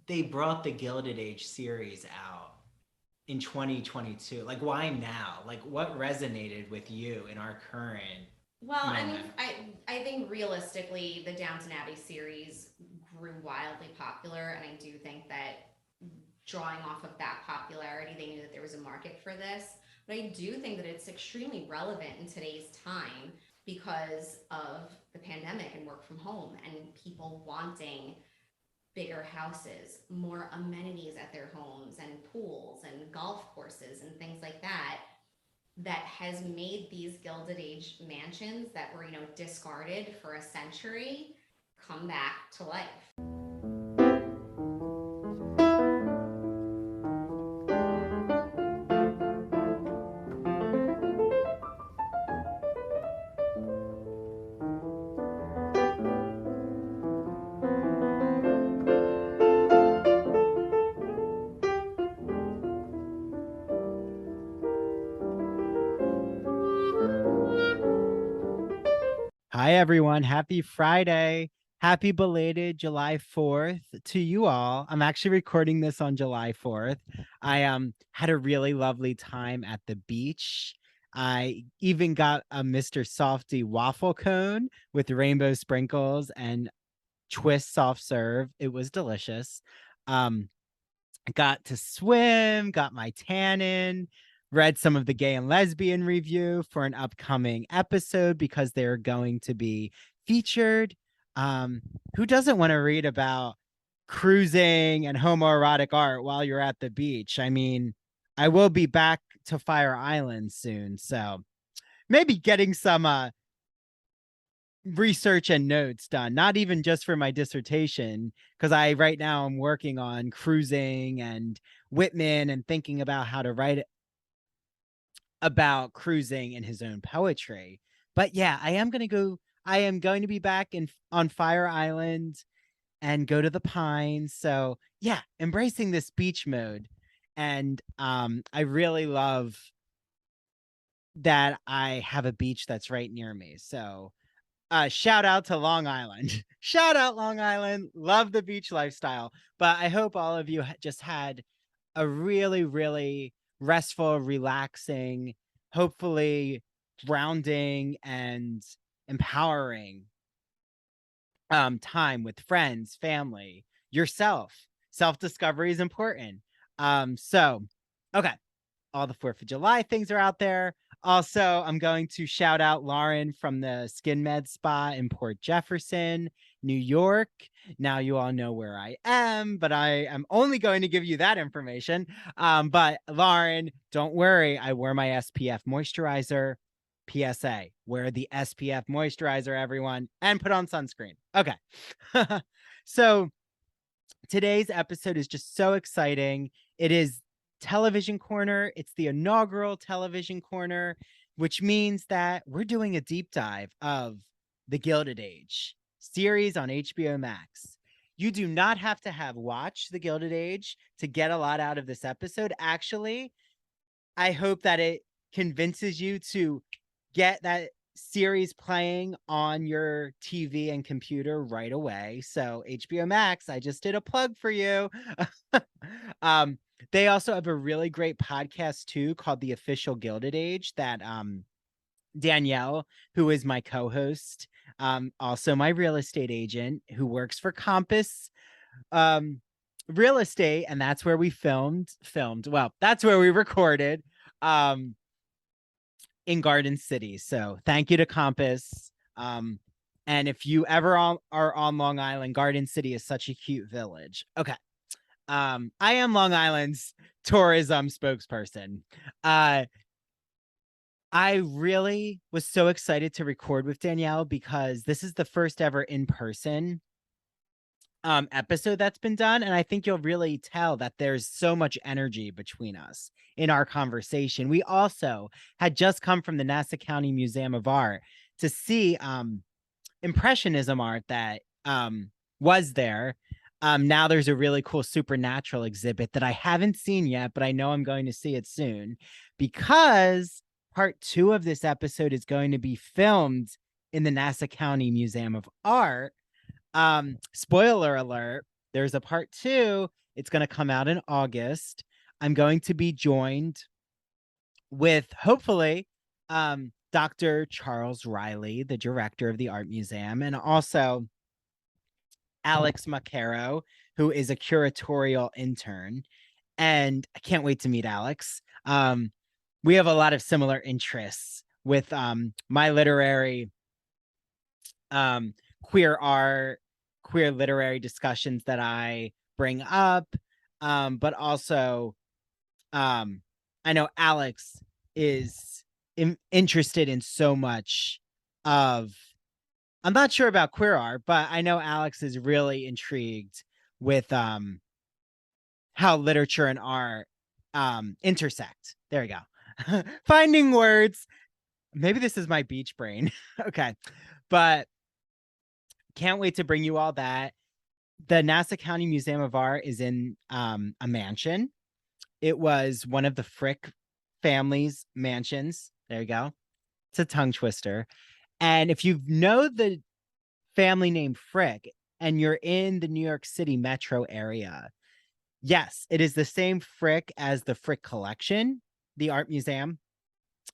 they brought the Gilded Age series out in 2022. Like, why now? Like, what resonated with you in our current Well, I mean, moment? I think realistically, the Downton Abbey series grew wildly popular, and I do think that drawing off of that popularity, they knew that there was a market for this. But I do think that it's extremely relevant in today's time because of the pandemic and work from home and people wanting bigger houses, more amenities at their homes, and pools and golf courses and things like that. That has made these Gilded Age mansions that were, discarded for a century come back to life. Hi, everyone. Happy Friday. Happy belated July 4th to you all. I'm actually recording this on July 4th. I had a really lovely time at the beach. I even got a Mr. Softy waffle cone with rainbow sprinkles and twist soft serve. It was delicious. Um, got to swim, got my tan in, read some of the gay and lesbian review for an upcoming episode because they're going to be featured. Um, who doesn't want to read about cruising and homoerotic art while you're at the beach? I mean, I will be back to Fire Island soon, so maybe getting some research and notes done, not even just for my dissertation, because I right now I'm working on cruising and Whitman and thinking about how to write about cruising in his own poetry. But yeah, I am going to be back in on Fire Island and go to the Pines. So yeah, embracing this beach mode. And I really love that I have a beach that's right near me. So shout out to Long Island. Shout out Long Island. Love the beach lifestyle. But I hope all of you just had a really, really restful, relaxing, hopefully grounding and empowering time with friends, family, yourself. Self-discovery is important. So okay, all the 4th of July things are out there. Also, I'm going to shout out Lauren from the Skin Med Spa in Port Jefferson, New York. Now you all know where I am, but I am only going to give you that information. But Lauren, don't worry. I wear my SPF moisturizer. PSA, wear the SPF moisturizer, everyone, and put on sunscreen. Okay. So today's episode is just so exciting. It is Television Corner. It's the inaugural Television Corner, which means that we're doing a deep dive of the Gilded Age series on HBO Max. You do not have to have watched the Gilded Age to get a lot out of this episode. Actually, I hope that it convinces you to get that series playing on your TV and computer right away. So HBO Max, I just did a plug for you. um, they also have a really great podcast too called The Official Gilded Age that Danielle, who is my co-host, also my real estate agent who works for Compass um real estate, and that's where we filmed. Well, that's where we recorded. Um in Garden City. So thank you to Compass. And if you ever are on Long Island, Garden City is such a cute village. Okay. I am Long Island's tourism spokesperson. Uh, I really was so excited to record with Danielle because this is the first ever in person episode that's been done, and I think you'll really tell that there's so much energy between us in our conversation. We also had just come from the Nassau County Museum of Art to see Impressionism art that was there. Now there's a really cool supernatural exhibit that I haven't seen yet, but I know I'm going to see it soon because part 2 of this episode is going to be filmed in the Nassau County Museum of Art. Spoiler alert, there's a part 2. It's going to come out in August. I'm going to be joined with, hopefully, Dr. Charles Riley, the director of the Art Museum, and also Alex Macaro, who is a curatorial intern. And I can't wait to meet Alex. We have a lot of similar interests with my literary queer art, queer literary discussions that I bring up. But also, I know Alex is interested in so much of, I'm not sure about queer art, but I know Alex is really intrigued with how literature and art intersect. There we go. Finding words. Maybe this is my beach brain. Okay. But can't wait to bring you all that. The Nassau County Museum of Art is in a mansion. It was one of the Frick family's mansions. There you go. It's a tongue twister. And if you know the family name Frick and you're in the New York City metro area, yes, it is the same Frick as the Frick Collection, the art museum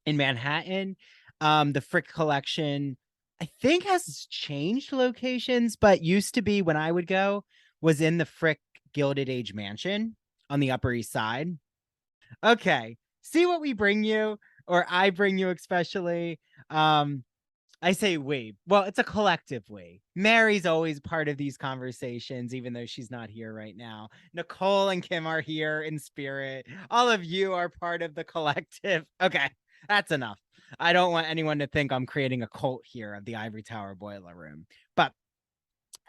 in Manhattan. The Frick Collection, I think, has changed locations, but used to be, when I would go, was in the Frick Gilded Age mansion on the Upper East Side. Okay, see what we bring you, or I bring you especially. I say we. Well, it's a collective we. Mary's always part of these conversations, even though she's not here right now. Nicole and Kim are here in spirit. All of you are part of the collective. Okay, that's enough. I don't want anyone to think I'm creating a cult here of the Ivory Tower Boiler Room. But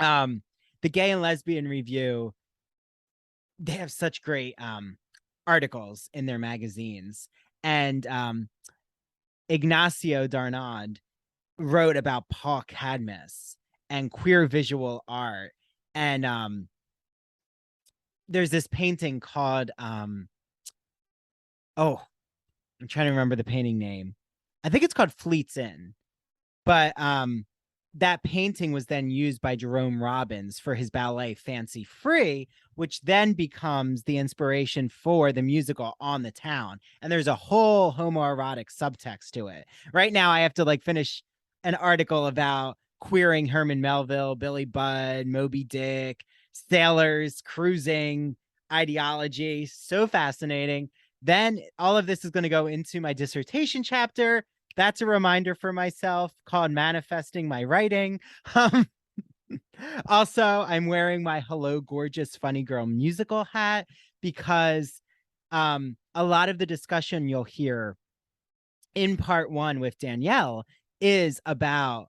the Gay and Lesbian Review, they have such great articles in their magazines. And Ignacio Darnand wrote about Paul Cadmus and queer visual art. And there's this painting called I'm trying to remember the painting name. I think it's called Fleet's Inn. But that painting was then used by Jerome Robbins for his ballet Fancy Free, which then becomes the inspiration for the musical On the Town. And there's a whole homoerotic subtext to it. Right now, I have to finish an article about queering Herman Melville, Billy Budd, Moby Dick, sailors, cruising, ideology. So fascinating. Then all of this is going to go into my dissertation chapter. That's a reminder for myself called Manifesting My Writing. Also, I'm wearing my Hello Gorgeous Funny Girl musical hat because a lot of the discussion you'll hear in part 1 with Danielle is about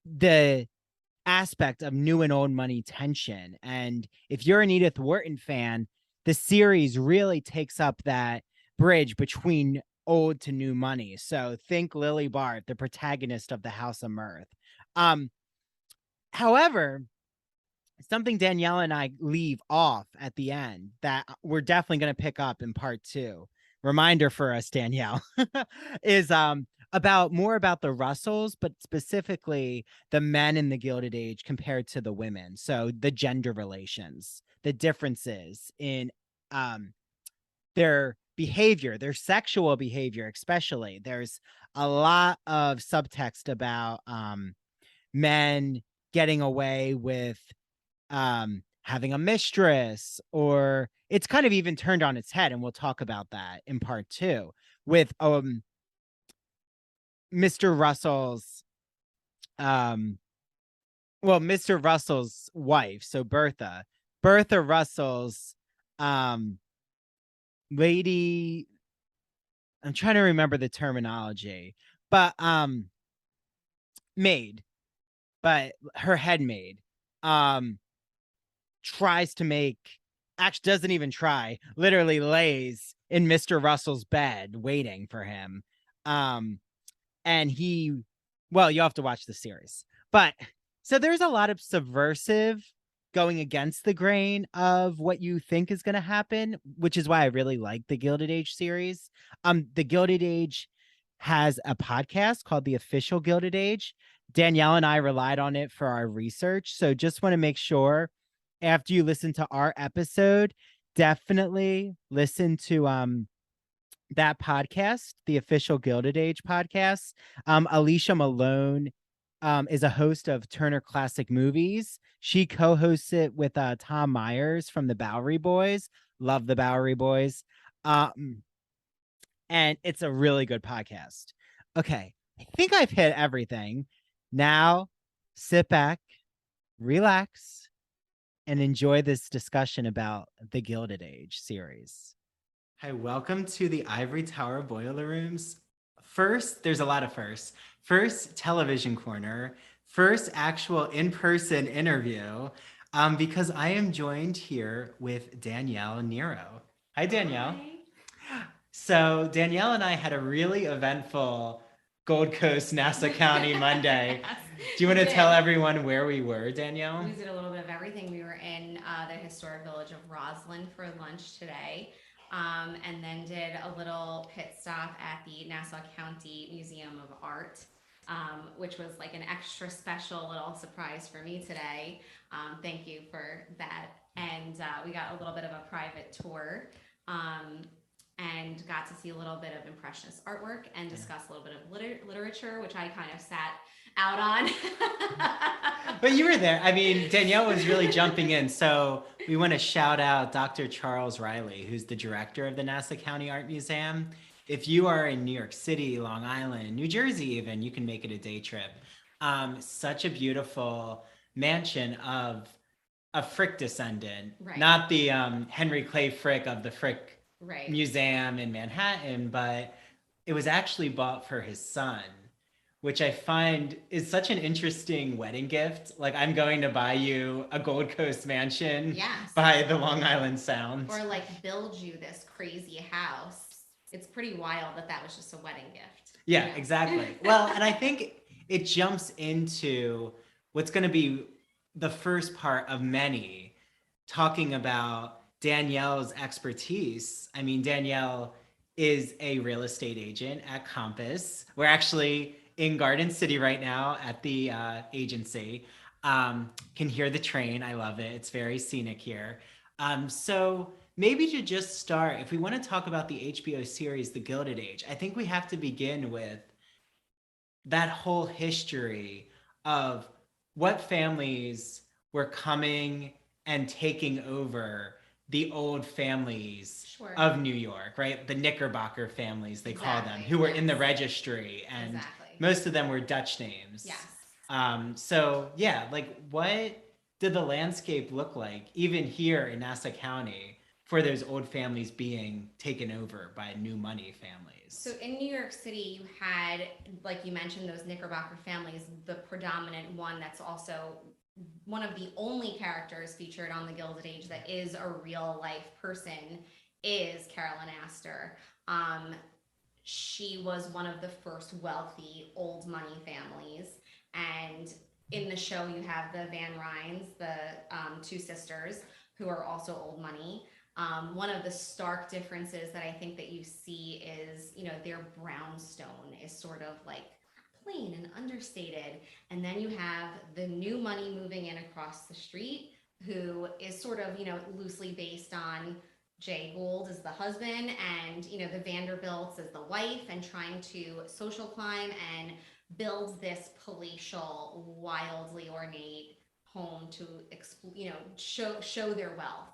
the aspect of new and old money tension. And if you're an Edith Wharton fan, the series really takes up that bridge between old to new money. So think Lily Bart, the protagonist of the House of Mirth. However, something Danielle and I leave off at the end that we're definitely going to pick up in part 2. Reminder for us, Danielle, is more about the Russells, but specifically the men in the Gilded Age compared to the women. So the gender relations, the differences in their behavior, their sexual behavior, especially. There's a lot of subtext about men getting away with having a mistress, or it's kind of even turned on its head. And we'll talk about that in part 2 with Mr. Russell's Mr. Russell's wife. So Bertha Russell's lady, I'm trying to remember the terminology, but maid, but her head maid tries to make, actually doesn't even try, literally lays in Mr. Russell's bed waiting for him. And he, well, you'll have to watch the series. But so there's a lot of subversive going against the grain of what you think is going to happen, which is why I really like the Gilded Age series. The Gilded Age has a podcast called The Official Gilded Age. Danielle and I relied on it for our research. So just want to make sure after you listen to our episode, definitely listen to that podcast, the official Gilded Age podcast. Alicia Malone is a host of Turner Classic Movies. She co-hosts it with Tom Myers from the Bowery Boys. Love the Bowery Boys. And it's a really good podcast. Okay, I think I've hit everything. Now, sit back, relax, and enjoy this discussion about the Gilded Age series. Hi, welcome to the Ivory Tower Boiler Rooms. First, there's a lot of firsts. First, television corner. First, actual in-person interview, because I am joined here with Danielle Nero. Hi, Danielle. Hi. So Danielle and I had a really eventful Gold Coast, Nassau County Monday. Yes, Do you want we to did. tell everyone where we were, Danielle? We did a little bit of everything. We were in the historic village of Roslyn for lunch today, and then did a little pit stop at the Nassau County Museum of Art, which was like an extra special little surprise for me today. Thank you for that. And we got a little bit of a private tour. And got to see a little bit of Impressionist artwork and discuss a little bit of literature, which I kind of sat out on. But you were there. I mean, Danielle was really jumping in. So we want to shout out Dr. Charles Riley, who's the director of the Nassau County Art Museum. If you are in New York City, Long Island, New Jersey even, you can make it a day trip. Such a beautiful mansion of a Frick descendant, Right. not the Henry Clay Frick of the Frick Right. Museum in Manhattan, but it was actually bought for his son, which I find is such an interesting wedding gift. Like, I'm going to buy you a Gold Coast mansion Yes. by the Long Island Sound. Or like build you this crazy house. It's pretty wild that that was just a wedding gift. Yeah, exactly. Well, and I think it jumps into what's going to be the first part of many, talking about Danielle's expertise. I mean, Danielle is a real estate agent at Compass. We're actually in Garden City right now at the agency. Can hear the train. I love it. It's very scenic here. So maybe to just start, if we want to talk about the HBO series, The Gilded Age, I think we have to begin with that whole history of what families were coming and taking over the old families Sure. of New York, right? The Knickerbocker families, they call them, Exactly, who were in the yes. registry, and Exactly. most of them were Dutch names. Yes. So yeah, like, what did the landscape look like, even here in Nassau County, for those old families being taken over by new money families? So in New York City, you had, like you mentioned, those Knickerbocker families. The predominant one that's also one of the only characters featured on the Gilded Age that is a real life person is Carolyn Astor. She was one of the first wealthy old money families, and in the show you have the Van Ryns, the two sisters who are also old money. One of the stark differences that I think that you see is, you know, their brownstone is sort of like plain and understated. And then you have the new money moving in across the street, who is sort of, you know, loosely based on Jay Gould as the husband and, you know, the Vanderbilts as the wife, and trying to social climb and build this palatial, wildly ornate home to, you know, show their wealth.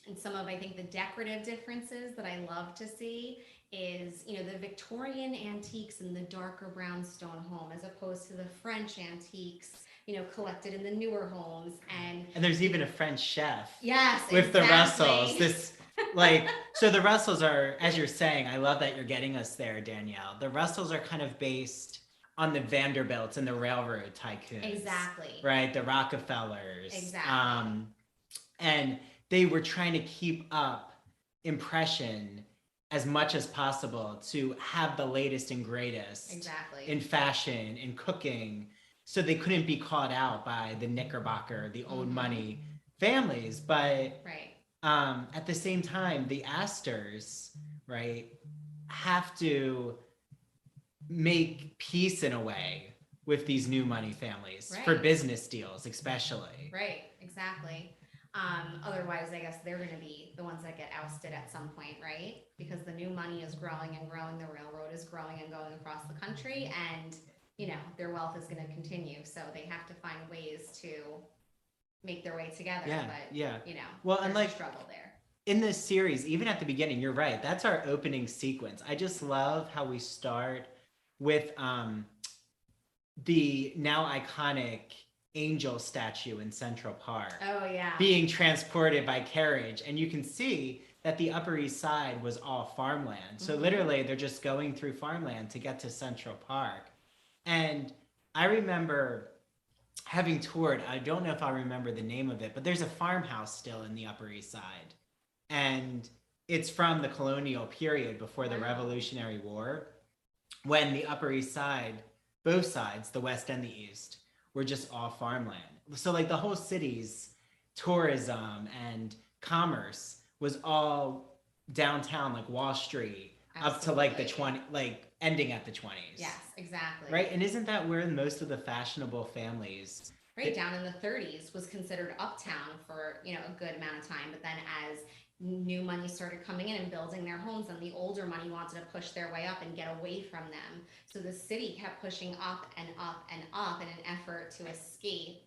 And some of, I think, the decorative differences that I love to see is, you know, the Victorian antiques in the darker brownstone home as opposed to the French antiques, you know, collected in the newer homes. And there's even a French chef. Yes, with exactly. the Russells. This, like, so the Russells are, as you're saying, I love that you're getting us there, Danielle. The Russells are kind of based on the Vanderbilts and the railroad tycoons. Exactly. Right, the Rockefellers. Exactly. And they were trying to keep up impression as much as possible to have the latest and greatest Exactly. in fashion, in cooking, so they couldn't be caught out by the Knickerbocker, the old money families. But Right. At the same time, the Astors, right, have to make peace in a way with these new money families for Right. business deals, especially. Right, exactly. Otherwise, I guess they're going to be the ones that get ousted at some point, right? Because the new money is growing and growing, the railroad is growing and going across the country, and their wealth is going to continue. So they have to find ways to make their way together. Yeah, but yeah. well, and there's a struggle there. In this series, even at the beginning, you're right. That's our opening sequence. I just love how we start with the now iconic angel statue in Central Park. Oh yeah. Being transported by carriage, and you can see that the Upper East Side was all farmland. So literally they're just going through farmland to get to Central Park. And I remember having toured, I don't know if I remember the name of it, but there's a farmhouse still in the Upper East Side. And it's from the colonial period before the Revolutionary War, when the Upper East Side, both sides, the West and the East, were just all farmland. So like the whole city's tourism and commerce was all downtown, like Wall Street, up to like the 20, like ending at the 20s. Yes, exactly. Right? And isn't that where most of the fashionable families, right down in the 30s, was considered uptown for a good amount of time, but then as new money started coming in and building their homes, and the older money wanted to push their way up and get away from them, so the city kept pushing up and up and up in an effort to escape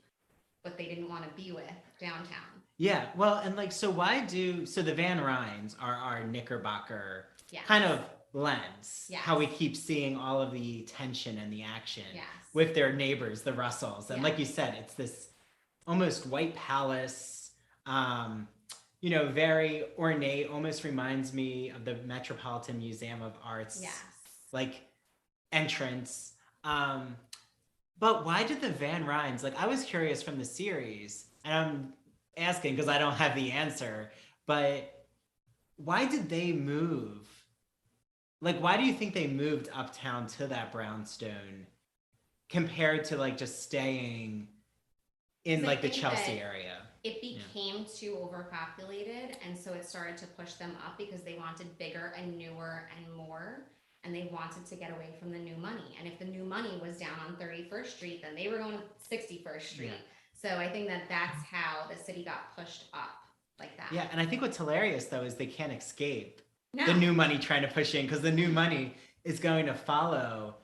what they didn't want to be with downtown. Yeah, well, and like, so the Van Ryns are our Knickerbocker Yes. kind of lens, Yes. how we keep seeing all of the tension and the action Yes. with their neighbors, the Russells. And Yeah. like you said, it's this almost white palace, very ornate, almost reminds me of the Metropolitan Museum of Art's Yes. like entrance. But why did the Van Ryns, like I was curious from the series, and I'm asking because I don't have the answer, but why did they move? Like, why do you think they moved uptown to that brownstone compared to like just staying in 'Cause I like the think Chelsea that area? It became too overpopulated, and so it started to push them up because they wanted bigger and newer and more, and they wanted to get away from the new money. And if the new money was down on 31st Street, then they were going to 61st Street. Yeah. So I think that that's how the city got pushed up like that. Yeah, and I think what's hilarious though is they can't escape No. the new money trying to push in, because the new money is going to follow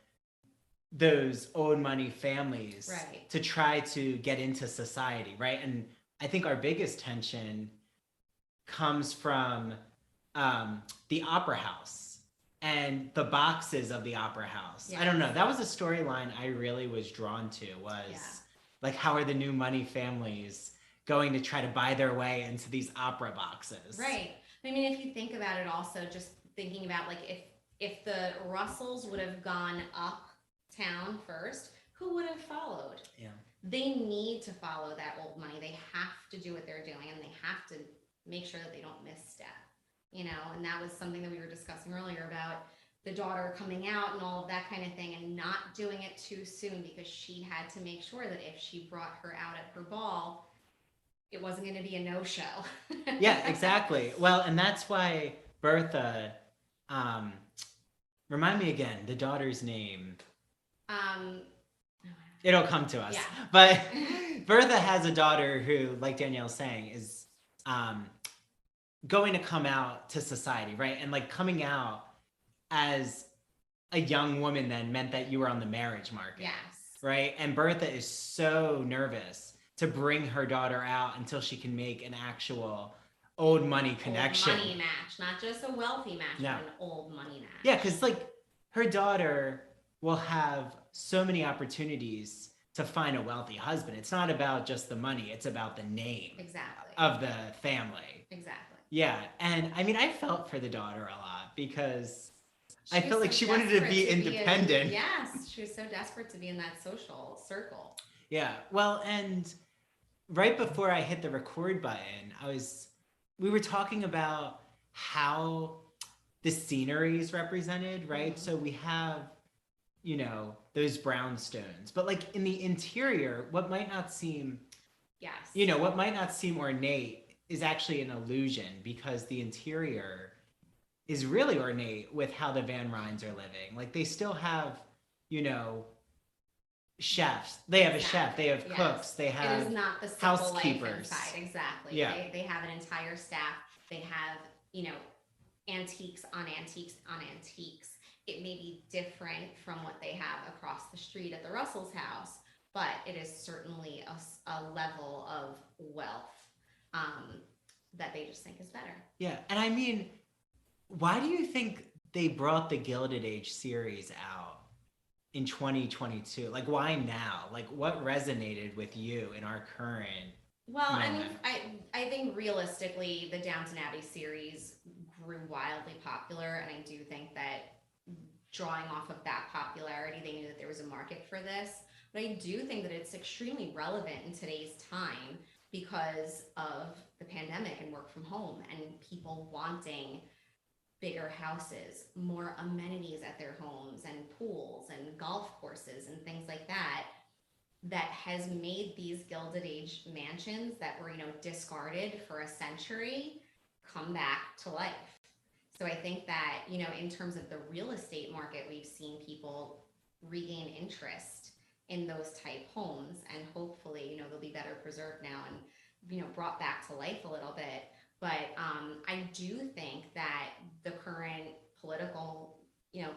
those old money families Right. to try to get into society, right? And I think our biggest tension comes from the opera house and the boxes of the opera house. I don't know. That was a storyline I really was drawn to, was like, how are the new money families going to try to buy their way into these opera boxes? Right. I mean, if you think about it also, just thinking about like if the Russells would have gone uptown first, who would have followed? Yeah. They need to follow that old money. They have to do what they're doing, and they have to make sure that they don't misstep, and that was something that we were discussing earlier about the daughter coming out and all of that kind of thing, and not doing it too soon, because she had to make sure that if she brought her out at her ball, it wasn't going to be a no-show. Yeah, exactly. Well, and that's why Bertha, remind me again, the daughter's name. It'll come to us. Yeah. But Bertha has a daughter who, like Danielle's saying, is going to come out to society, right? And like coming out as a young woman then meant that you were on the marriage market. Yes. Right? And Bertha is so nervous to bring her daughter out until she can make an actual old money connection. Old money match, not just a wealthy match, No. but an old money match. Yeah, because like her daughter will have so many opportunities to find a wealthy husband. It's not about just the money, it's about the name Exactly. of the family. Exactly. Yeah, and I mean, I felt for the daughter a lot because She I was felt like so she wanted to desperate be independent. Yes, she was so desperate to be in that social circle. Yeah, well, and right before I hit the record button, we were talking about how the scenery is represented, right? So we have, those brownstones, but like in the interior, what might not seem, Yes. what might not seem ornate is actually an illusion, because the interior is really ornate with how the Van Ryns are living. Like they still have, chefs. They have a chef. They have Exactly, cooks. yes. They It have is not the simple life housekeepers. inside. Exactly. Yeah. They have an entire staff. They have, antiques on antiques on antiques. It may be different from what they have across the street at the Russell's house, but it is certainly a level of wealth that they just think is better. Yeah. And I mean, why do you think they brought the Gilded Age series out in 2022? Like, why now? Like, what resonated with you in our current Well, I mean, moment? I think realistically, the Downton Abbey series grew wildly popular, and I do think that drawing off of that popularity, they knew that there was a market for this. But I do think that it's extremely relevant in today's time because of the pandemic and work from home and people wanting bigger houses, more amenities at their homes and pools and golf courses and things like that, that has made these Gilded Age mansions that were, discarded for a century come back to life. So I think that, in terms of the real estate market, we've seen people regain interest in those type homes, and hopefully, they'll be better preserved now and, brought back to life a little bit. But I do think that the current political,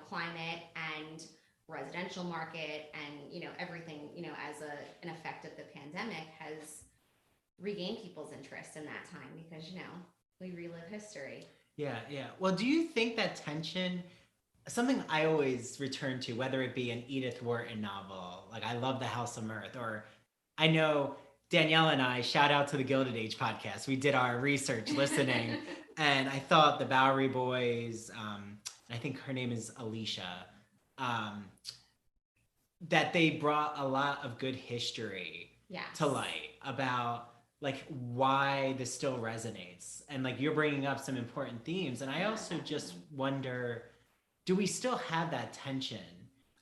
climate and residential market and, everything, as an effect of the pandemic has regained people's interest in that time because, we relive history. Yeah, yeah. Well, do you think that tension, something I always return to, whether it be an Edith Wharton novel, like I love The House of Mirth, or I know Danielle and I, shout out to the Gilded Age podcast. We did our research listening, and I thought the Bowery Boys, I think her name is Alicia, that they brought a lot of good history to light about like why this still resonates, and like you're bringing up some important themes. And I also just wonder, do we still have that tension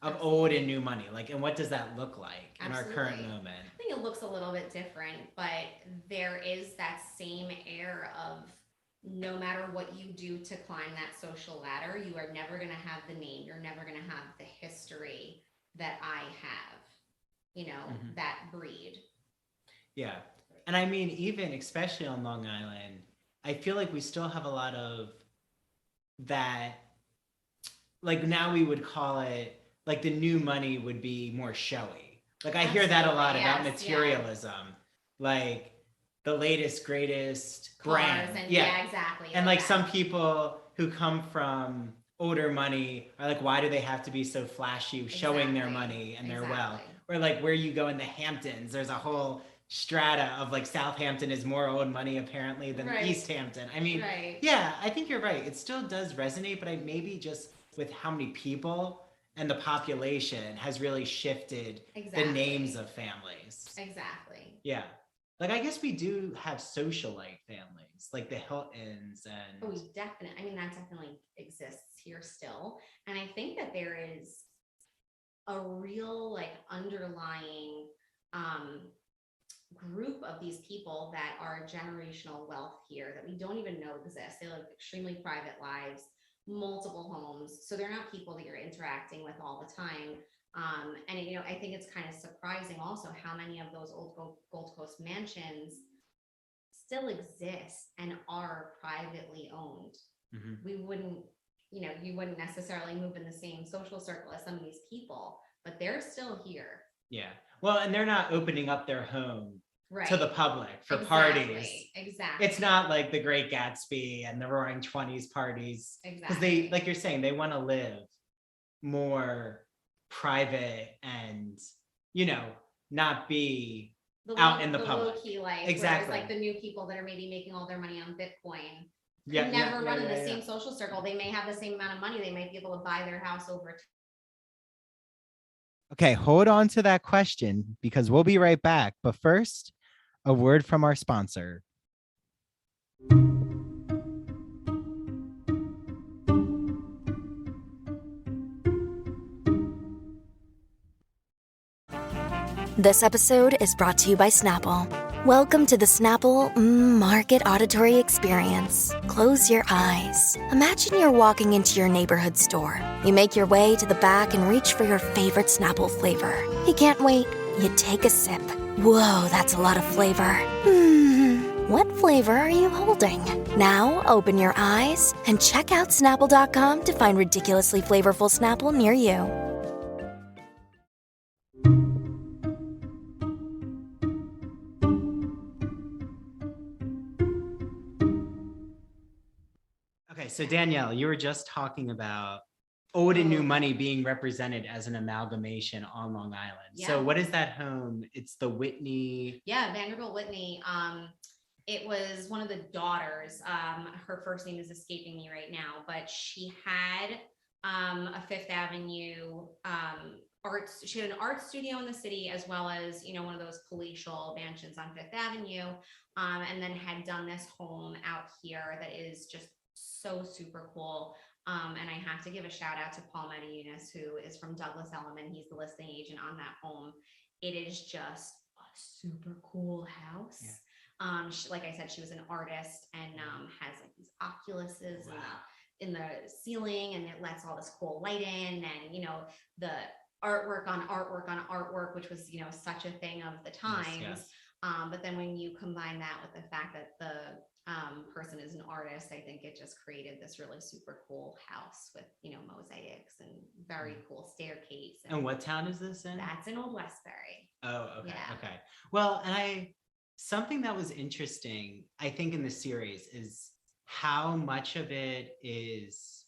of old and new money, like, and what does that look like in our current moment? I think it looks a little bit different, but there is that same air of no matter what you do to climb that social ladder, you are never going to have the name, you're never going to have the history that I have, that breed. Yeah. And I mean, even especially on Long Island, I feel like we still have a lot of that, like now we would call it, like the new money would be more showy. Like I hear that a lot about materialism, like the latest, greatest brand. And exactly. And like some people who come from older money are like, why do they have to be so flashy, showing their money and their wealth? Or like where you go in the Hamptons, there's a whole strata of like Southampton is more old money apparently than East Hampton. I mean, yeah, I think you're right. It still does resonate, but I maybe just with how many people and the population has really shifted the names of families. Exactly. Yeah. Like I guess we do have socialite families, like the Hiltons and definitely. I mean, that definitely exists here still. And I think that there is a real like underlying group of these people that are generational wealth here that we don't even know exist. They live extremely private lives, multiple homes, so they're not people that you're interacting with all the time. And I think it's kind of surprising also how many of those old Gold Coast mansions still exist and are privately owned. We wouldn't, you wouldn't necessarily move in the same social circle as some of these people, but they're still here. Yeah. Well, and they're not opening up their home to the public for parties. Exactly. It's not like the Great Gatsby and the Roaring 20s parties. Because they, like you're saying, they want to live more private and, not be out in the public. Low-key life. Exactly. Whereas like the new people that are maybe making all their money on Bitcoin never run in the same social circle. They may have the same amount of money. They might be able to buy their house over time. Okay, hold on to that question because we'll be right back. But first, a word from our sponsor. This episode is brought to you by Snapple. Welcome to the Snapple Market Auditory Experience. Close your eyes. Imagine you're walking into your neighborhood store. You make your way to the back and reach for your favorite Snapple flavor. You can't wait. You take a sip. Whoa, that's a lot of flavor. What flavor are you holding? Now open your eyes and check out Snapple.com to find ridiculously flavorful Snapple near you. Okay, so Danielle, you were just talking about old and new money being represented as an amalgamation on Long Island. So Yeah. what is that home? It's the Whitney. Yeah, Vanderbilt Whitney. It was one of the daughters. Her first name is escaping me right now, but she had a Fifth Avenue arts. She had an art studio in the city, as well as, you know, one of those palatial mansions on Fifth Avenue, and then had done this home out here that is just so super cool. And I have to give a shout out to Paul Medeunis, who is from Douglas Elliman. He's the listing agent on that home. It is just a super cool house. Yeah. Like I said, she was an artist and has like these oculuses Wow. in the ceiling, and it lets all this cool light in, and, you know, the artwork on artwork on artwork, which was, you know, such a thing of the times. Yes. But then when you combine that with the fact that the person is an artist, I think it just created this really super cool house with, you know, mosaics and very cool staircase. And what town is this in? That's in Old Westbury. Oh, okay. Yeah. Okay. Well, and something that was interesting, I think, in the series is how much of it is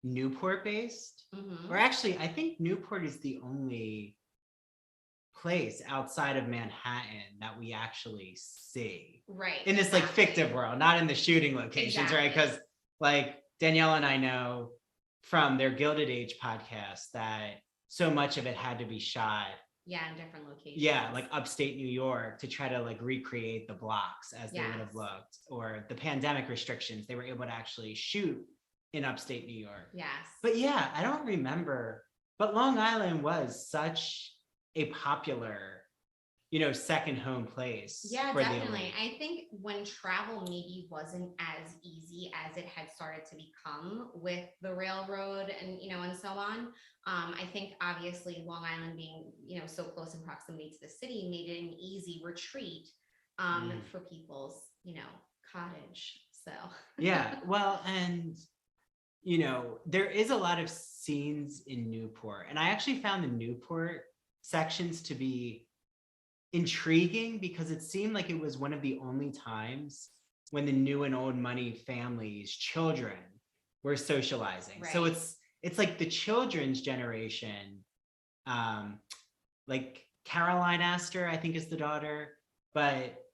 Newport based. Mhm. Or actually, I think Newport is the only place outside of Manhattan that we actually see Right. in this like exactly. fictive world, not in the shooting locations, right? Exactly. Because like Danielle and I know from their Gilded Age podcast that so much of it had to be shot, Yeah, in different locations. yeah, like upstate New York, to try to like recreate the blocks as they would have Yes. looked, or the pandemic restrictions, they were able to actually shoot in upstate New York. Yes. But yeah, I don't remember, but Long Island was such a popular, you know, second home place. Yeah, for the definitely. elite. I think when travel maybe wasn't as easy as it had started to become with the railroad and, you know, and so on, I think obviously Long Island being, you know, so close in proximity to the city made it an easy retreat for people's, you know, cottage. So Yeah, well, and you know, there is a lot of scenes in Newport, and I actually found the Newport sections to be intriguing because it seemed like it was one of the only times when the new and old money families' children were socializing. So Right. it's like the children's generation, like Caroline Astor, I think, is the daughter, but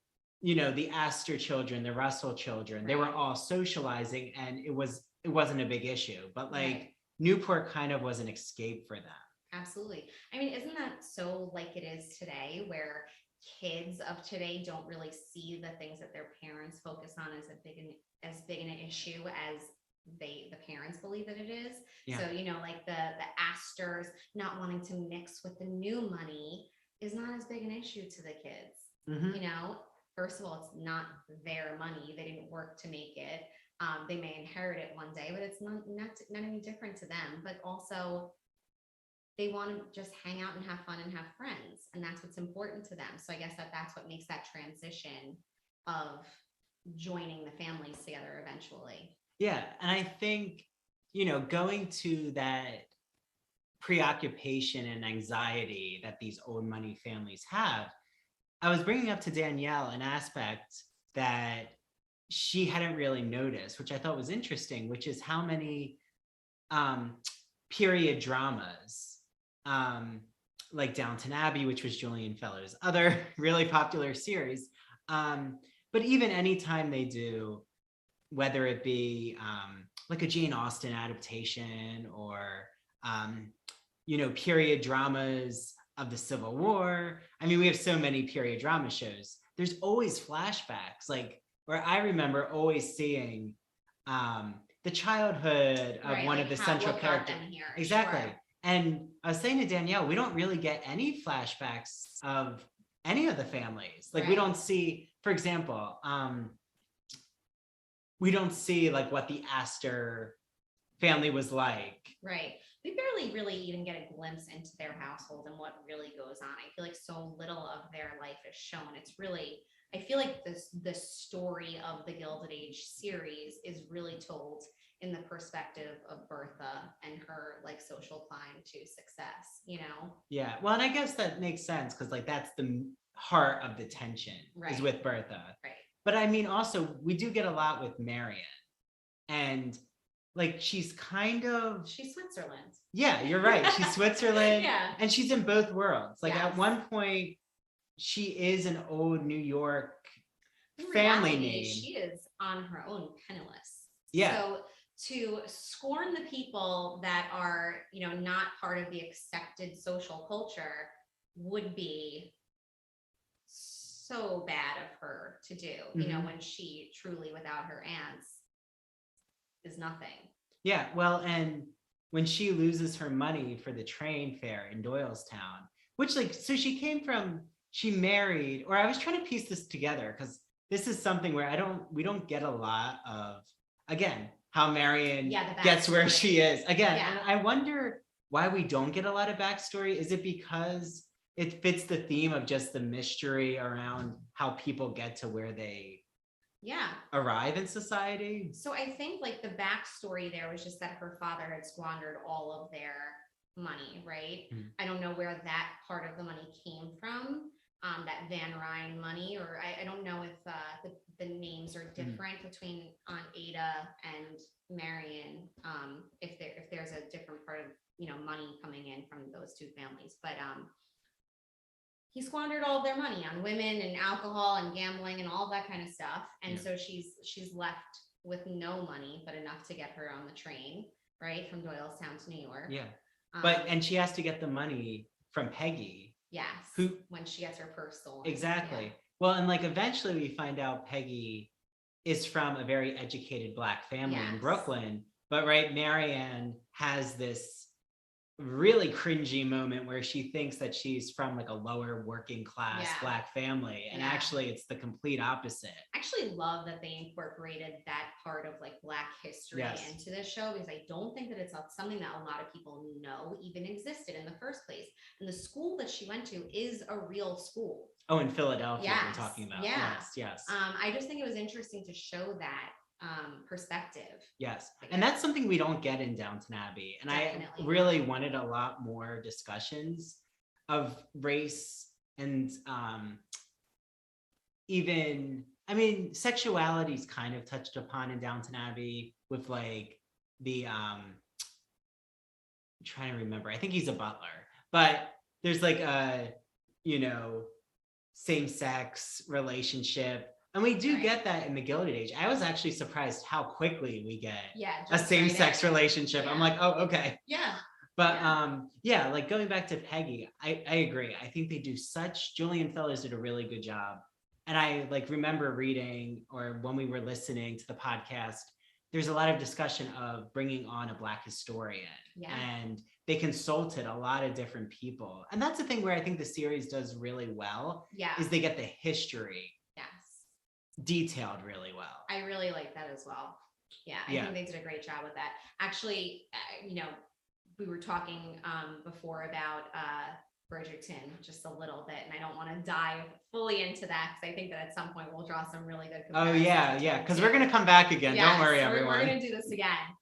you know, the Astor children, the Russell children, they were Right. all socializing, and it wasn't a big issue. But like Right. Newport kind of was an escape for them. Absolutely. I mean, isn't that so like it is today, where kids of today don't really see the things that their parents focus on as as big an issue as the parents believe that it is. Yeah. So, you know, like the Astors not wanting to mix with the new money is not as big an issue to the kids. Mhm. You know, first of all, it's not their money. They didn't work to make it. They may inherit it one day, but it's not any different to them. But also, they want to just hang out and have fun and have friends, and that's what's important to them. So I guess that's what makes that transition of joining the families together eventually. Yeah, and I think, you know, going to that preoccupation and anxiety that these old money families have, I was bringing up to Danielle an aspect that she hadn't really noticed, which I thought was interesting, which is how many period dramas, like Downton Abbey, which was Julian Fellowes' other really popular series. But even anytime they do, whether it be like a Jane Austen adaptation or, you know, period dramas of the Civil War. I mean, we have so many period drama shows. There's always flashbacks, like where I remember always seeing the childhood of Right, one like of the how- central what brought characters. them here, Exactly. sure. And I was saying to Danielle, we don't really get any flashbacks of any of the families. Like we Right. don't see, for example, we don't see like what the Astor family was like. Right. We barely really even get a glimpse into their household and what really goes on. I feel like so little of their life is shown. It's really, I feel like the story of the Gilded Age series is really told in the perspective of Bertha and her like social climb to success, you know? Yeah. Well, and I guess that makes sense because like that's the heart of the tension is Right. with Bertha. Right. But I mean, also we do get a lot with Marion, and like she's kind of, She's Switzerland. yeah, you're right. She's Switzerland, Yeah. and she's in both worlds. Like at Yes. one point, she is an old New York In family reality, name. She is on her own, penniless. Yeah. So to scorn the people that are, you know, not part of the accepted social culture would be so bad of her to do, you know, Mhm. when she truly, without her aunts, is nothing. Yeah, well, and when she loses her money for the train fare in Doylestown, which like, so she married, or I was trying to piece this together because this is something where we don't get a lot of, again, how Marion Yeah, the gets where backstory. she is. Again, Yeah. and I wonder why we don't get a lot of backstory. Is it because it fits the theme of just the mystery around how people get to where they Yeah. arrive in society? So I think like the backstory there was just that her father had squandered all of their money, right? Mhm. I don't know where that part of the money came from, that Van Ryn money, or I don't know if the names are different between Aunt Ada and Marion, if there's a different part of, you know, money coming in from those two families, but he squandered all of their money on women and alcohol and gambling and all that kind of stuff. And Yeah. so she's left with no money, but enough to get her on the train, right? From Doylestown to New York. Yeah. Um, But and she has to get the money from Peggy. yes, who- when she gets her purse stolen. Exactly. Yeah. Well, and like eventually we find out Peggy is from a very educated Black family in Yes. Brooklyn. But right, Marianne has this really cringy moment where she thinks that she's from like a lower working class Yeah. Black family. And Yeah. actually it's the complete opposite. I actually love that they incorporated that part of like Black history Yes. into this show, because I don't think that it's something that a lot of people know even existed in the first place. And the school that she went to is a real school. Oh, in Philadelphia Yes, we're talking about. yeah. Yes. I just think it was interesting to show that perspective. Yes. But And yeah. that's something we don't get in Downton Abbey. And I Definitely. really wanted a lot more discussions of race and even, I mean, sexuality is kind of touched upon in Downton Abbey with like the I'm trying to remember. I think he's a butler, but there's like a, you know, same-sex relationship. And we do Right. get that in the Gilded Age. I was actually surprised how quickly we get Yeah. a just same-sex right in. relationship. I'm Yeah. like, oh, okay. Yeah. But Yeah. yeah, like going back to Peggy, I agree. I think they do Julian Fellowes did a really good job. And I like remember reading, or when we were listening to the podcast, there's a lot of discussion of bringing on a Black historian. Yeah. And they consulted a lot of different people. And that's the thing where I think the series does really well, Yeah. is they get the history Yes. detailed really well. I really like that as well. Yeah, I Yeah. think they did a great job with that. Actually, you know, we were talking before about Bridgerton just a little bit, and I don't want to dive fully into that because I think that at some point we'll draw some really good Oh comparisons yeah, between yeah. the Because two. we're gonna come back again. Yes, Don't worry, we're everyone. gonna do this again.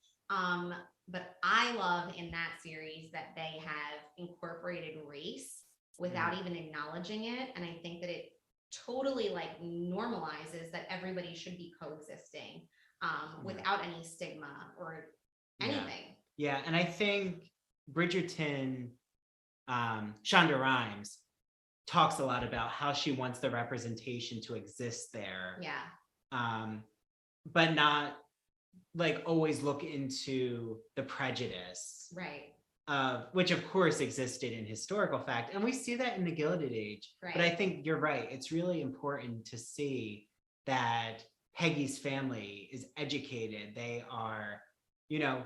But I love in that series that they have incorporated race without even acknowledging it, and I think that it totally like normalizes that everybody should be coexisting without any stigma or Yeah. anything. Yeah, and I think Bridgerton, Shonda Rhimes talks a lot about how she wants the representation to exist there, Yeah. but not like always look into the prejudice, Right. which of course existed in historical fact, and we see that in the Gilded Age. Right. But I think you're right. It's really important to see that Peggy's family is educated. They are, you know,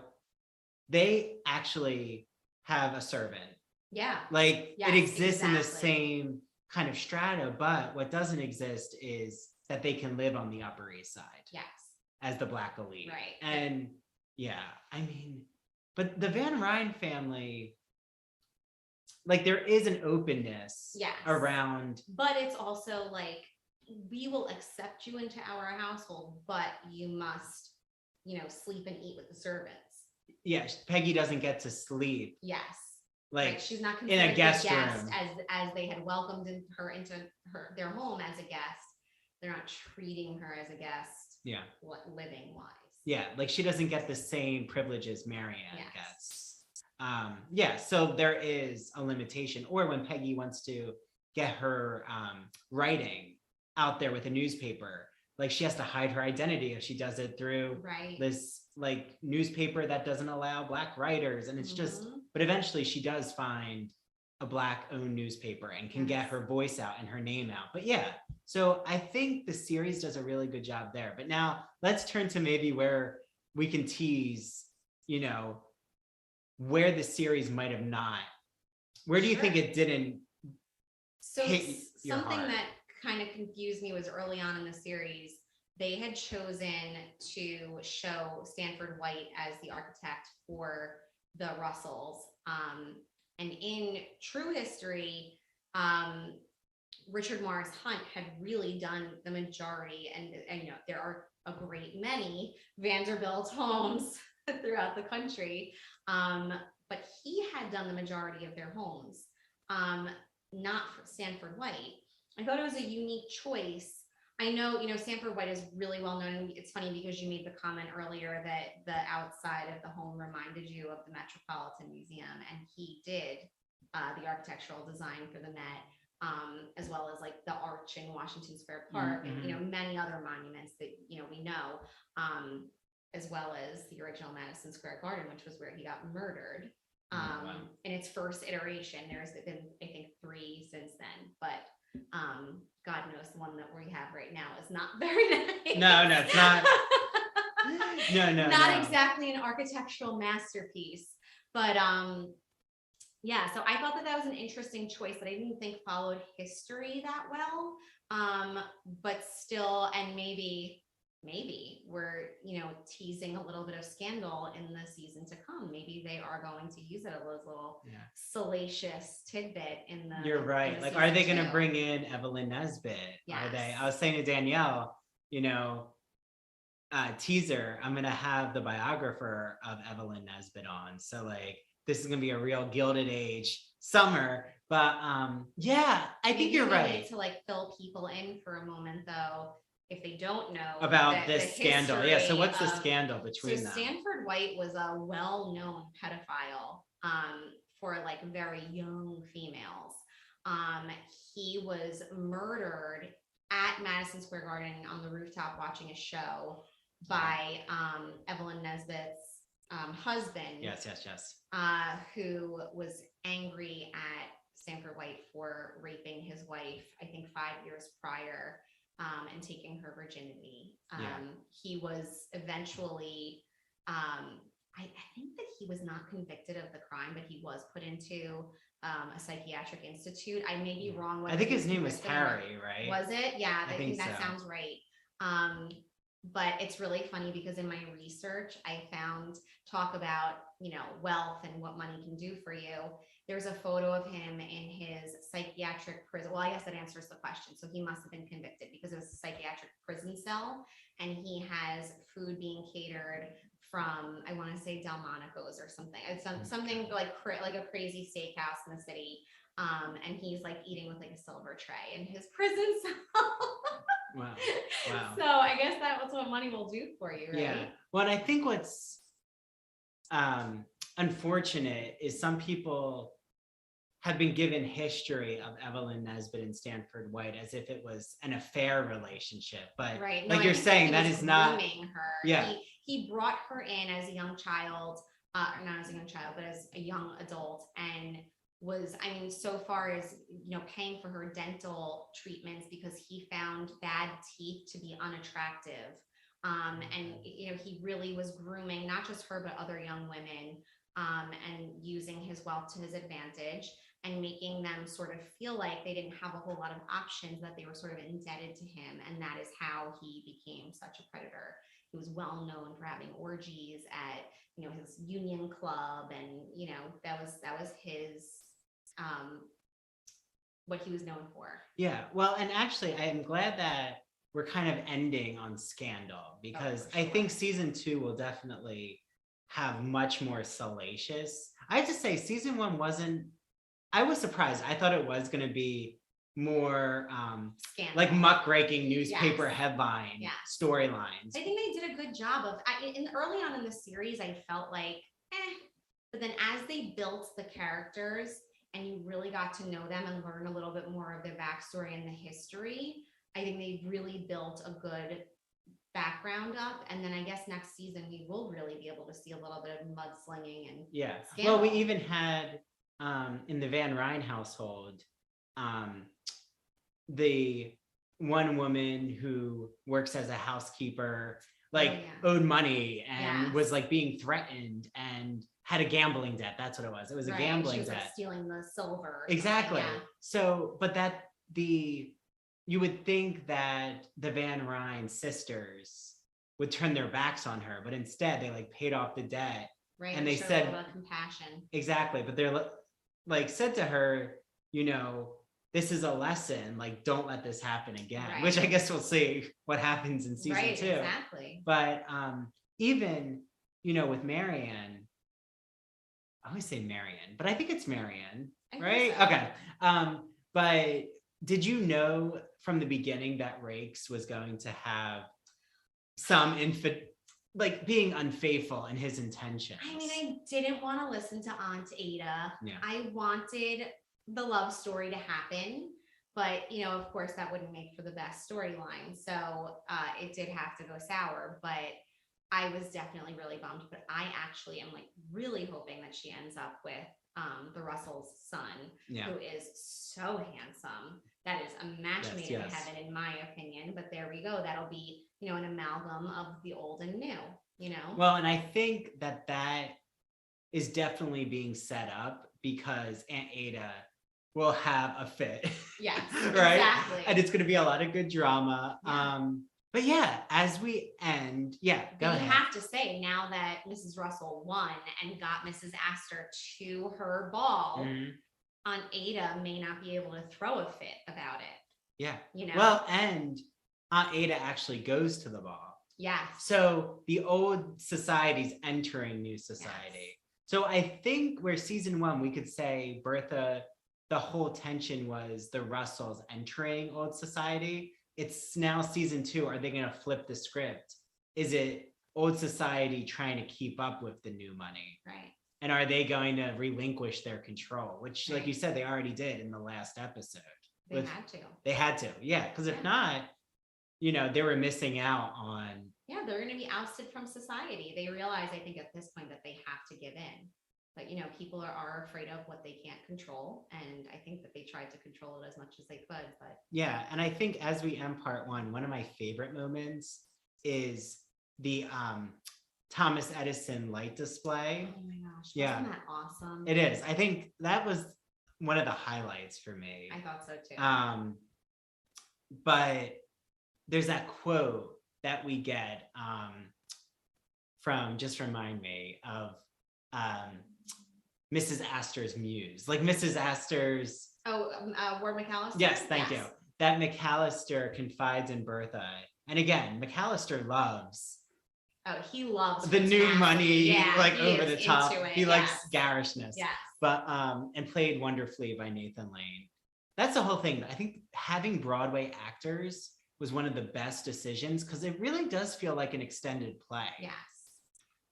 they actually have a servant. Yeah. Like Yes, it exists in the exactly. same kind of strata, but what doesn't exist is that they can live on the Upper East Side Yes. as the Black elite. Right. And yeah, I mean, but the Van Ryn family, like there is an openness Yes. around. But it's also like, we will accept you into our household, but you must, sleep and eat with the servants. Yeah, Peggy doesn't get to sleep. Yes. Like Right. She's not in considered a guest guest room. as they had welcomed her into their home as a guest. They're not treating her as a guest. Yeah. Living wise. Yeah, like she doesn't get the same privileges Marianne Yes. gets. Yeah, so there is a limitation. Or when Peggy wants to get her writing out there with a newspaper, like she has to hide her identity if she does it through Right. this like newspaper that doesn't allow Black writers. And it's just, but eventually she does find a Black owned newspaper and can get her voice out and her name out. But yeah, so I think the series does a really good job there. But now let's turn to maybe where we can tease, where the series might have not. Where do you think it didn't So hit your something heart? that kind of confused me was early on in the series, they had chosen to show Stanford White as the architect for the Russells. And in true history, Richard Morris Hunt had really done the majority, and there are a great many Vanderbilt homes throughout the country, but he had done the majority of their homes, not for Stanford White. I thought it was a unique choice. I know, Stanford White is really well known. It's funny because you made the comment earlier that the outside of the home reminded you of the Metropolitan Museum, and he did the architectural design for the Met, as well as like the arch in Washington Square Park, and many other monuments that we know, as well as the original Madison Square Garden, which was where he got murdered. In its first iteration. There's been, I think, 3 since then, but God knows the one that we have right now is not very nice. No, it's not. Not exactly an architectural masterpiece, but yeah. So I thought that was an interesting choice that I didn't think followed history that well, but still, and maybe we're teasing a little bit of scandal in the season to come. Maybe they are going to use it as a little salacious tidbit in the. You're right. Like, are they going to bring in Evelyn Nesbit? Yes. Are they? I was saying to Danielle, teaser, I'm going to have the biographer of Evelyn Nesbit on. So like, this is going to be a real Gilded Age summer. But yeah, I think you're right. Need to like fill people in for a moment though, if they don't know about this scandal. Yeah. So what's the scandal between them? Stanford White was a well-known pedophile for like very young females. He was murdered at Madison Square Garden on the rooftop watching a show by Evelyn Nesbit's husband. Yes. Who was angry at Stanford White for raping his wife, I think 5 years prior, and taking her virginity. He was eventually, I think that he was not convicted of the crime, but he was put into a psychiatric institute. I may be wrong. I think his name was Harry, right? Was it? Yeah, I think that so. sounds right. But it's really funny because in my research, I found talk about, wealth and what money can do for you. There's a photo of him in his psychiatric prison. Well, I guess that answers the question. So he must have been convicted because it was a psychiatric prison cell, and he has food being catered from, I want to say Delmonico's or something. It's something like a crazy steakhouse in the city. And he's like eating with like a silver tray in his prison cell. Wow. So I guess that's what money will do for you, right? Yeah. Well, and I think what's unfortunate is some people have been given history of Evelyn Nesbit and Stanford White as if it was an affair relationship. But right. like you're saying, that is not her. Yeah. He brought her in as a young child, not as a young child, but as a young adult, and was, so far as, paying for her dental treatments because he found bad teeth to be unattractive. And, he really was grooming not just her, but other young women, and using his wealth to his advantage. and making them sort of feel like they didn't have a whole lot of options, that they were sort of indebted to him. And that is how he became such a predator. He was well known for having orgies at, his union club. And, that was his, what he was known for. Yeah. Well, and actually, I am glad that we're kind of ending on scandal, because I think season 2 will definitely have much more salacious. I have to say, season 1 wasn't, I was surprised. I thought it was going to be more Scandal. like muckraking newspaper headline storylines. I think they did a good job of, early on in the series, I felt like, but then as they built the characters and you really got to know them and learn a little bit more of their backstory and the history, I think they really built a good background up. And then I guess next season we will really be able to see a little bit of mudslinging and scandal. Well, we even had in the Van Ryn household, the one woman who works as a housekeeper owed money and was like being threatened and had a gambling debt. That's what it was. It was a gambling she was, debt. like, stealing the silver. Exactly. So, but you would think that the Van Ryn sisters would turn their backs on her, but instead they paid off the debt. Right. And they said a little bit of compassion. Exactly. But they're said to her, this is a lesson, don't let this happen again, which I guess we'll see what happens in season 2. Exactly. But even, with Marianne, I always say Marianne, but I think it's Marianne, right? So. Okay. But did you know from the beginning that Rakes was going to have some being unfaithful in his intentions? I mean, I didn't want to listen to Aunt Ada. Yeah. I wanted the love story to happen, but of course that wouldn't make for the best storyline. So it did have to go sour, but I was definitely really bummed. But I actually am really hoping that she ends up with the Russell's son, who is so handsome. That is a match made in heaven, in my opinion. But there we go. That'll be, an amalgam of the old and new, Well, and I think that is definitely being set up because Aunt Ada will have a fit. Yes, right? Exactly. And it's going to be a lot of good drama. But as we end, go ahead. You have to say, now that Mrs. Russell won and got Mrs. Astor to her ball, Aunt Ada may not be able to throw a fit about it. Yeah. Well, and Aunt Ada actually goes to the ball. Yes. So the old society's entering new society. Yes. So I think where season 1, we could say Bertha, the whole tension was the Russells entering old society. It's now season 2. Are they going to flip the script? Is it old society trying to keep up with the new money? Right. And are they going to relinquish their control? Which, like you said, they already did in the last episode. They had to. Yeah. Because if not, they were missing out on. Yeah, they're going to be ousted from society. They realize, I think, at this point that they have to give in. But, people are afraid of what they can't control. And I think that they tried to control it as much as they could. But yeah. And I think as we end part 1, one of my favorite moments is the Thomas Edison light display. Oh my gosh. Yeah. Wasn't that awesome? It is. I think that was one of the highlights for me. I thought so too. But there's that quote that we get from, just remind me of Mrs. Astor's muse, Mrs. Astor's. Ward McAllister? Yes, thank you. That McAllister confides in Bertha. And again, McAllister loves. Oh, he loves the new money, over the top. He likes garishness. Yes. But and played wonderfully by Nathan Lane. That's the whole thing. I think having Broadway actors was one of the best decisions because it really does feel like an extended play. Yes.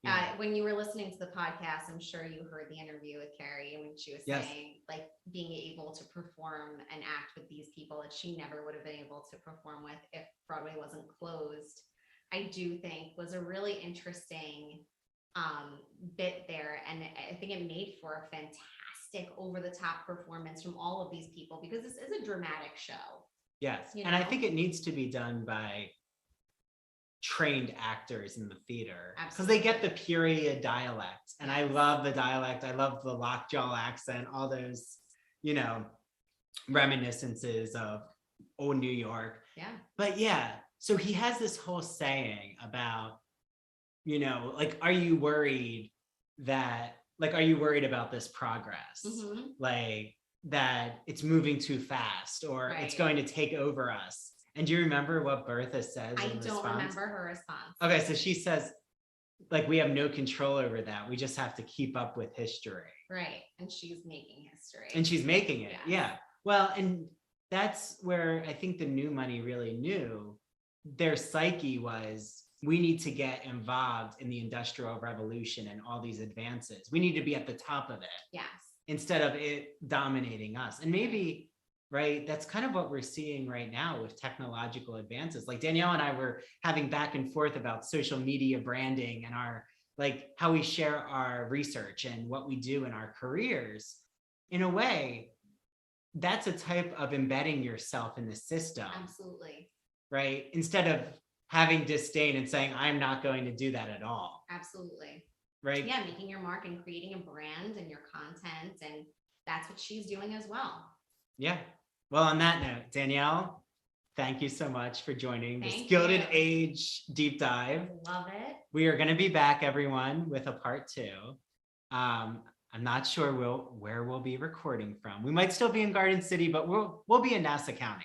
Yeah. When you were listening to the podcast, I'm sure you heard the interview with Carrie when she was saying, being able to perform and act with these people that she never would have been able to perform with if Broadway wasn't closed, I do think was a really interesting bit there. And I think it made for a fantastic over-the-top performance from all of these people because this is a dramatic show. Yes. And I think it needs to be done by trained actors in the theater because they get the period dialect. And I love the dialect. I love the lockjaw accent, all those, reminiscences of old New York. Yeah. But yeah, so he has this whole saying about, like, are you worried about this progress? Mhm. Like that it's moving too fast or it's Right. going to take over us. And do you remember what Bertha says I in don't response? remember her response. Okay, so she says, like, we have no control over that. We just have to keep up with history. Right. And she's making history. And she's making it. Yes. Yeah. Well, and that's where I think the new money really knew their psyche was, we need to get involved in the Industrial Revolution and all these advances. We need to be at the top of it. Yes. Instead of it dominating us. And maybe, right, that's kind of what we're seeing right now with technological advances. Like Danielle and I were having back and forth about social media branding and how we share our research and what we do in our careers. In a way, that's a type of embedding yourself in the system. Absolutely. Right? Instead of having disdain and saying, I'm not going to do that at all. Absolutely. Right? Yeah, making your mark and creating a brand and your content. And that's what she's doing as well. Yeah. Well, on that note, Danielle, thank you so much for joining this Thank Gilded you. Age deep dive. Love it. We are going to be back, everyone, with a part 2. I'm not sure where we'll be recording from. We might still be in Garden City, but we'll be in Nassau County.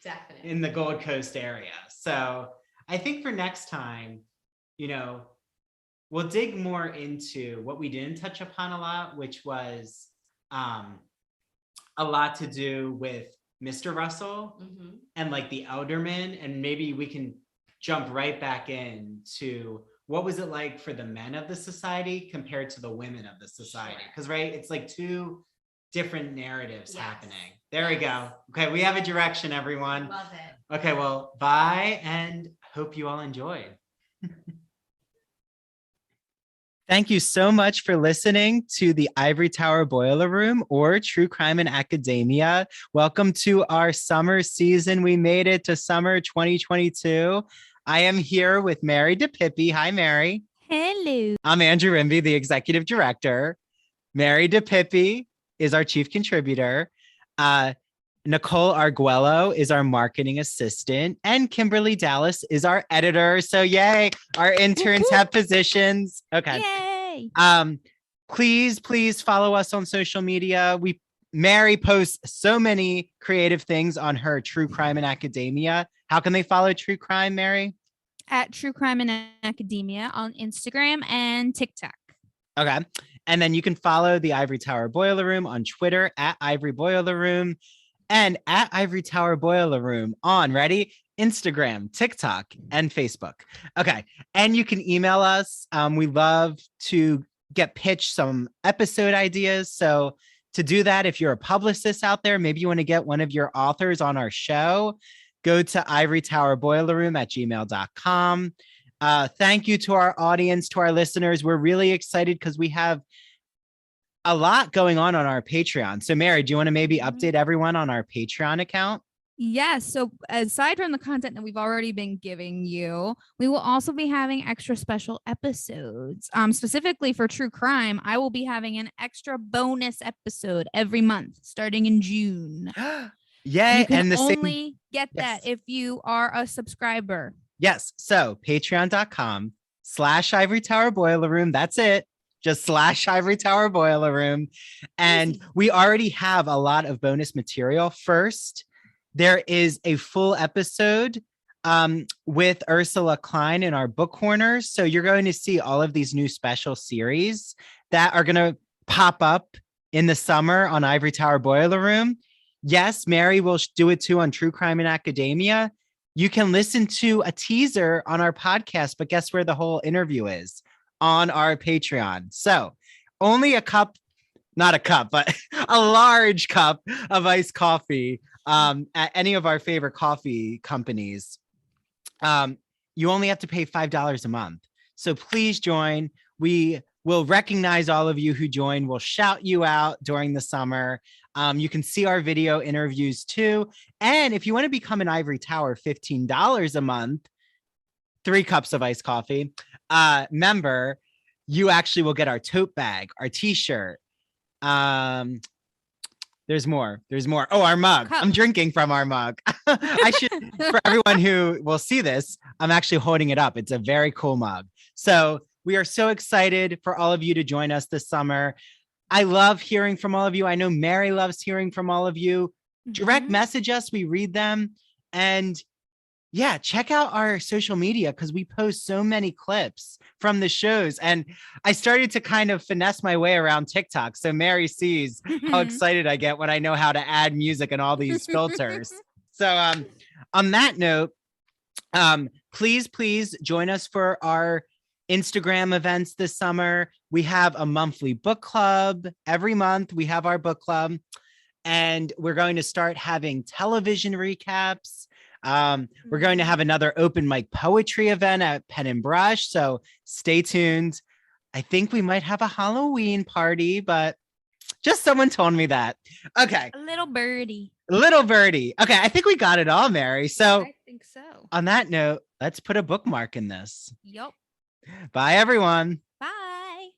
Definitely. In the Gold Coast area. So I think for next time, we'll dig more into what we didn't touch upon a lot, which was a lot to do with Mr. Russell and like the alderman. And maybe we can jump right back into what was it like for the men of the society compared to the women of the society? Because, right, it's like 2 different narratives happening. There we go. Okay, we have a direction, everyone. Love it. Okay, well, bye, and hope you all enjoyed. Thank you so much for listening to the Ivory Tower Boiler Room, or True Crime in Academia. Welcome to our summer season. We made it to summer 2022. I am here with Mary DePippi. Hi, Mary. Hello. I'm Andrew Rimby, the executive director. Mary DePippi is our chief contributor. Nicole Arguello is our marketing assistant, and Kimberly Dallas is our editor. So yay, our interns have positions. Okay. Yay. Please follow us on social media. Mary posts so many creative things on her True Crime in Academia. How can they follow True Crime, Mary? At True Crime in Academia on Instagram and TikTok. Okay. And then you can follow the Ivory Tower Boiler Room on Twitter at Ivory Boiler Room and at Ivory Tower Boiler Room on, ready? Instagram, TikTok, and Facebook. Okay. And you can email us. We love to get pitched some episode ideas. So to do that, if you're a publicist out there, maybe you want to get one of your authors on our show, go to ivorytowerboilerroom@gmail.com. Thank you to our audience, to our listeners. We're really excited because we have a lot going on our Patreon. So Mary, do you want to maybe update everyone on our Patreon account? Yes. So aside from the content that we've already been giving you, we will also be having extra special episodes. Specifically for True Crime, I will be having an extra bonus episode every month starting in June. Yay. You can And the only get Yes. that if you are a subscriber. Yes. So patreon.com/Ivory Tower Boiler Room. That's it. Just /Ivory Tower Boiler Room. And Easy. we already have a lot of bonus material. First, there is a full episode with Ursula Klein in our book corners. So you're going to see all of these new special series that are going to pop up in the summer on Ivory Tower Boiler Room. Yes, Mary will do it too on True Crime in Academia. You can listen to a teaser on our podcast, but guess where the whole interview is? On our Patreon. So only not a cup, but a large cup of iced coffee at any of our favorite coffee companies. You only have to pay $5 a month. So please join. We will recognize all of you who join. We'll shout you out during the summer. You can see our video interviews too. And if you want to become an Ivory Tower $15 a month, 3 cups of iced coffee member, you actually will get our tote bag, our t-shirt, There's more. There's more. Oh, our mug. Cup. I'm drinking from our mug. I should, for everyone who will see this, I'm actually holding it up. It's a very cool mug. So we are so excited for all of you to join us this summer. I love hearing from all of you. I know Mary loves hearing from all of you. Direct Mhm. message us. We read them. And yeah, check out our social media because we post so many clips from the shows. And I started to kind of finesse my way around TikTok. So Mary sees how Mhm. excited I get when I know how to add music and all these filters. So on that note, please join us for our Instagram events this summer. We have a monthly book club. Every month we have our book club. And we're going to start having television recaps. We're going to have another open mic poetry event at Pen and Brush. So stay tuned. I think we might have a Halloween party, but just someone told me that. Okay. A little birdie. Little birdie. Okay. I think we got it all, Mary. So I think so. on that note, let's put a bookmark in this. Yup. Bye, everyone. Bye.